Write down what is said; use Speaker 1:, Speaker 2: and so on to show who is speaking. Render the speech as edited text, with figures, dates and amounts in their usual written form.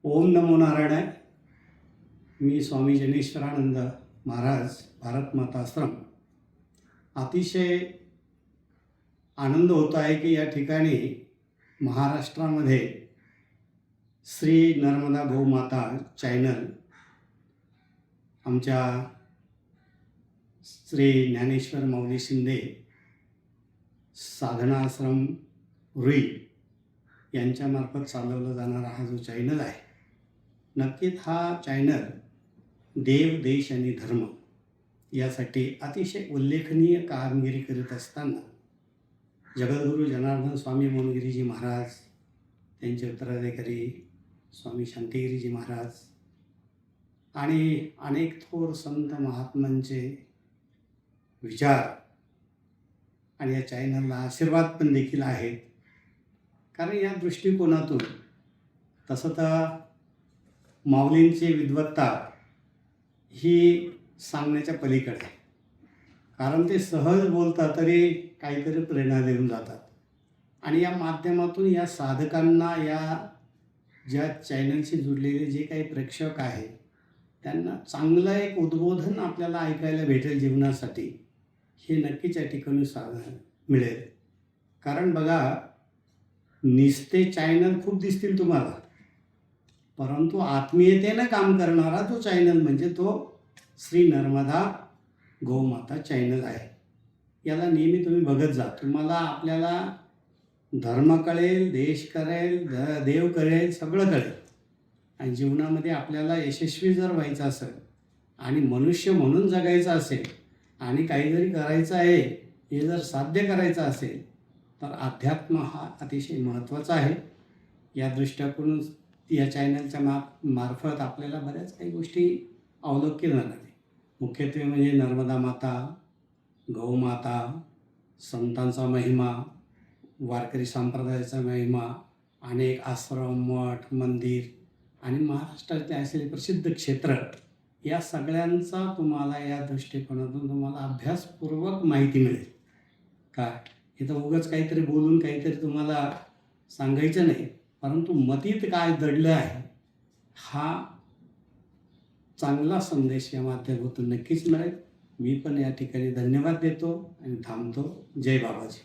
Speaker 1: ओम नमो नारायणाय. मी स्वामी जनेश्वरानंद महाराज, भारत माता आश्रम. अतिशय आनंद होत आहे की या ठिकाणी महाराष्ट्रामध्ये श्री नर्मदा गौमाता चॅनल आमच्या श्री ज्ञानेश्वर माऊली शिंदे साधना आश्रम रुई यांच्यामार्फत चालवला जाणारा हा जो चॅनल आहे, नक्कीच हा चॅनल देव, देश आणि धर्म यासाठी अतिशय उल्लेखनीय कामगिरी करीत असताना जगद्गुरू जनार्दन स्वामी मोहनगिरीजी महाराज, त्यांचे उत्तराधिकारी स्वामी शांतिगिरीजी महाराज आणि अनेक थोर संत महात्मांचे विचार आणि या चॅनलला आशीर्वाद पण देखील आहेत. कारण या दृष्टिकोनातून तसं तर माऊलींची विद्वत्ता ही सांगण्याच्या पलीकडे आहे. कारण ते सहज बोलतात तरी काहीतरी प्रेरणा देऊन जातात. आणि या माध्यमातून या साधकांना, या ज्या चॅनलशी जुडलेले जे काही प्रेक्षक आहेत, त्यांना चांगलं एक उद्बोधन आपल्याला ऐकायला भेटेल जीवनासाठी, हे नक्कीच या ठिकाणी मिळेल. कारण बघा, निस्ते चॅनल खूप दिसतील तुम्हाला, परंतु आत्मीयतेनं काम करणारा जो चॅनल म्हणजे तो श्री नर्मदा गौमाता चॅनल आहे. याला नेहमी तुम्ही बघत जा. तुम्हाला आपल्याला धर्म कळेल, देश कळेल, देव कळेल, सगळं कळेल. आणि जीवनामध्ये आपल्याला यशस्वी जर व्हायचं असेल आणि मनुष्य म्हणून जगायचं असेल आणि काहीतरी करायचं आहे, हे जर साध्य करायचं असेल तर अध्यात्म हा अतिशय महत्त्वाचा आहे. या दृष्टिकोनातून या चॅनलच्या मार्फत आपल्याला बऱ्याच काही गोष्टी अवलोक्य जाणार आहे. मुख्यत्वे म्हणजे नर्मदा माता, गौमाता, संतांचा महिमा, वारकरी संप्रदायाचा महिमा, अनेक आश्रम, मठ, मंदिर आणि महाराष्ट्रातले असलेले प्रसिद्ध क्षेत्र, या सगळ्यांचा तुम्हाला या दृष्टिकोनातून तुम्हाला अभ्यासपूर्वक माहिती मिळेल. काय इथं उगाच काहीतरी बोलून काहीतरी तुम्हाला सांगायचं नाही, परंतु मतीत काय दडलं आहे हा चांगला संदेश या माध्यमातून नक्कीच मिळेल. मी पण या ठिकाणी धन्यवाद देतो आणि थांबतो. जय बाबाजी.